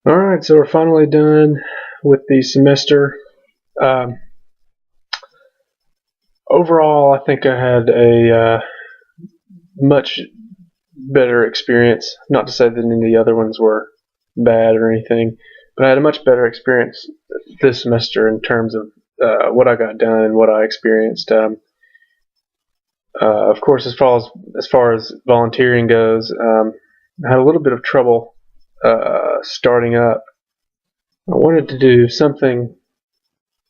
All right, so we're finally done with the semester. Um, Overall, I think I had a much better experience. Not to say that any of the other ones were bad or anything, but I had a much better experience this semester in terms of what I got done and what I experienced. Of course, as far as volunteering goes, I had a little bit of trouble starting up. I wanted to do something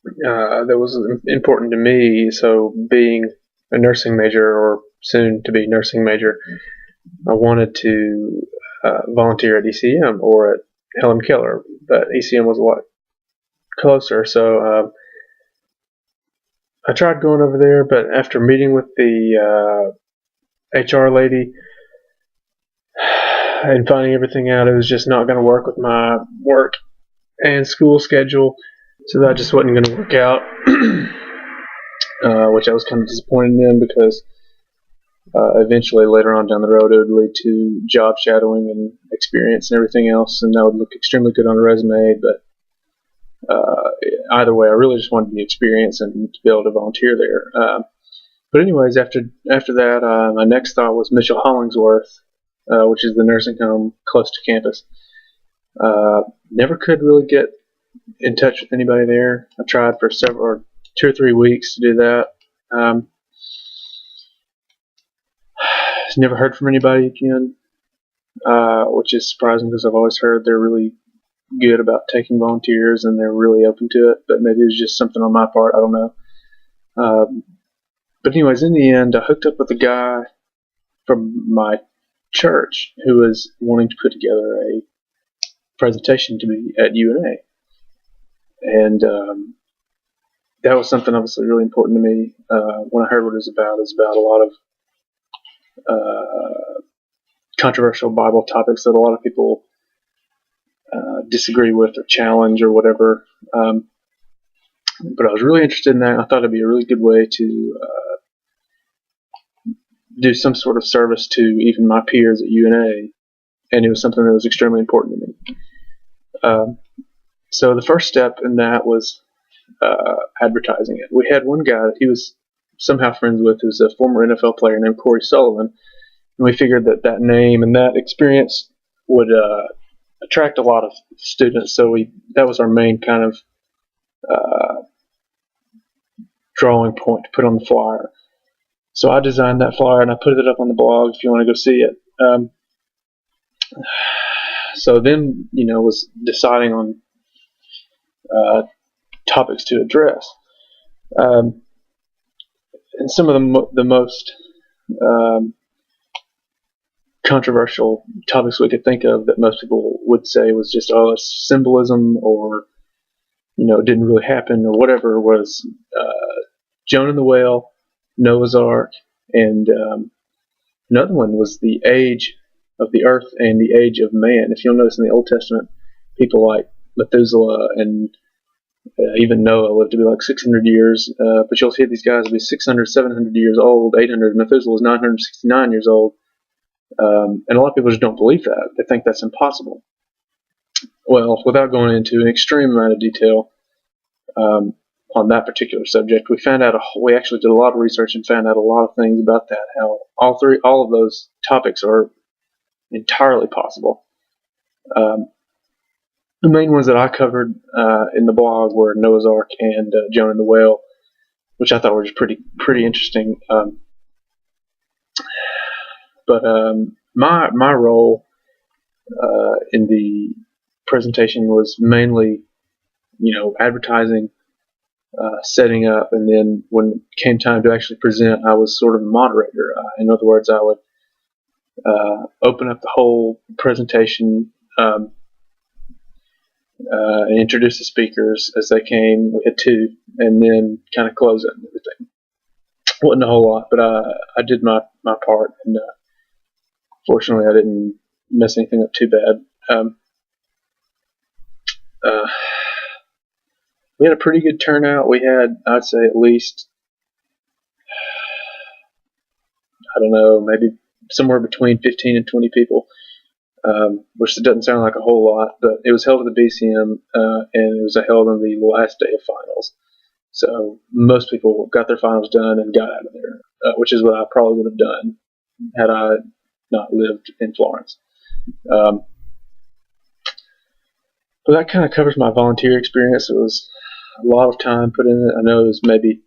that was important to me. So, being a nursing major or soon to be nursing major, I wanted to volunteer at ECM or at Helen Keller, but ECM was a lot closer. So, I tried going over there, but after meeting with the HR lady and finding everything out, it was just not going to work with my work and school schedule. So that just wasn't going to work out, which I was kind of disappointed in because eventually, later on down the road, it would lead to job shadowing and experience and everything else, and that would look extremely good on a resume. But either way, I really just wanted the experience and to be able to volunteer there. But anyways, after that, my next thought was Mitchell Hollingsworth, which is the nursing home close to campus. Never could really get in touch with anybody there. I tried for 2 or 3 weeks to do that. Um, Never heard from anybody again, which is surprising because I've always heard they're really good about taking volunteers and they're really open to it. But maybe it was just something on my part. I don't know. Um, but anyways, in the end, I hooked up with a guy from my church who was wanting to put together a presentation to be at UNA, and that was something obviously really important to me. When I heard what it was about a lot of controversial Bible topics that a lot of people disagree with or challenge or whatever. But I was really interested in that. I thought it'd be a really good way to do some sort of service to even my peers at UNA, and it was something that was extremely important to me. Um, so the first step in that was advertising it. We had one guy that he was somehow friends with, who's a former NFL player named Corey Sullivan, and we figured that that name and that experience would attract a lot of students. So that was our main kind of uh, drawing point to put on the flyer. So I designed that flyer and I put it up on the blog if you want to go see it. So then, was deciding on uh, topics to address. Um, and some of the most um, controversial topics we could think of that most people would say was just, oh, it's symbolism, or, it didn't really happen, or whatever, was Jonah and the Whale, Noah's Ark, and another one was the age of the earth and the age of man. If you'll notice in the Old Testament, people like Methuselah and even Noah lived to be like 600 years, but you'll see these guys will be 600, 700 years old, 800. Methuselah was 969 years old, and a lot of people just don't believe that. They think that's impossible. Well, without going into an extreme amount of detail um, on that particular subject, we actually did a lot of research and found out a lot of things about that. How all of those topics are entirely possible. Um, the main ones that I covered in the blog were Noah's Ark and Jonah and the Whale, which I thought were just pretty interesting. But my role in the presentation was mainly, advertising, setting up, and then when it came time to actually present, I was sort of a moderator. In other words, I would open up the whole presentation, and introduce the speakers as they came. We had two, and then kind of close it and everything. Wasn't a whole lot, but I did my part, and fortunately, I didn't mess anything up too bad. Uh, we had a pretty good turnout. We had, I'd say, at least, I don't know, maybe somewhere between 15 and 20 people. which doesn't sound like a whole lot, but it was held at the BCM, and it was held on the last day of finals. So most people got their finals done and got out of there, which is what I probably would have done had I not lived in Florence. But that kind of covers my volunteer experience. It was a lot of time put in it. I know it was maybe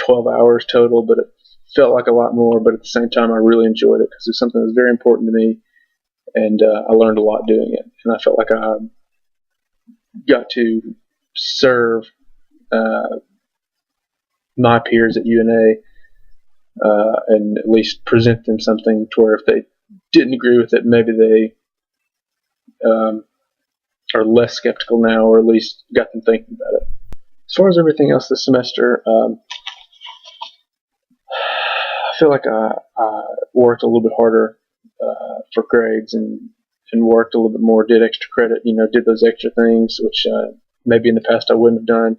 12 hours total, but it felt like a lot more. But at the same time, I really enjoyed it because it was something that was very important to me, and I learned a lot doing it. And I felt like I got to serve my peers at UNA and at least present them something to where if they didn't agree with it, maybe they are less skeptical now, or at least got them thinking about it. As far as everything else this semester, I feel like I worked a little bit harder for grades and worked a little bit more, did extra credit, did those extra things, which maybe in the past I wouldn't have done.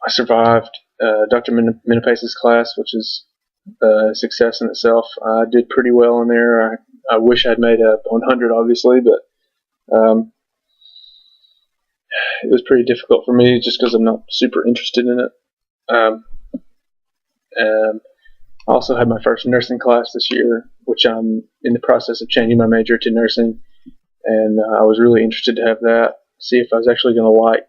I survived Dr. Minapace's class, which is a success in itself. I did pretty well in there. I wish I'd made a 100, obviously, but it was pretty difficult for me just because I'm not super interested in it. I also had my first nursing class this year, which I'm in the process of changing my major to nursing, and I was really interested to have that, see if I was actually going to like,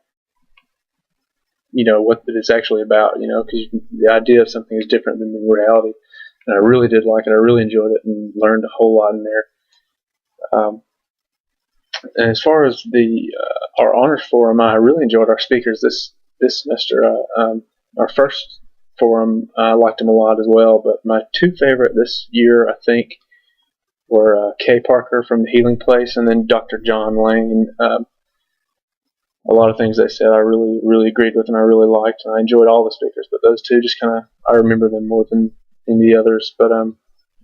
what it's actually about, because the idea of something is different than the reality. And I really did like it. I really enjoyed it and learned a whole lot in there. And as far as our honors forum, I really enjoyed our speakers this semester. Our first forum, I liked them a lot as well, but my two favorite this year, I think, were Kay Parker from the Healing Place and then Dr. John Lane. A lot of things they said I really, really agreed with and I really liked, and I enjoyed all the speakers, but those two just kind of, I remember them more than any others. But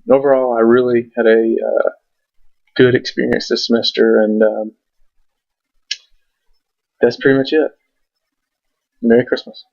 overall, I really had a good experience this semester, and that's pretty much it. Merry Christmas.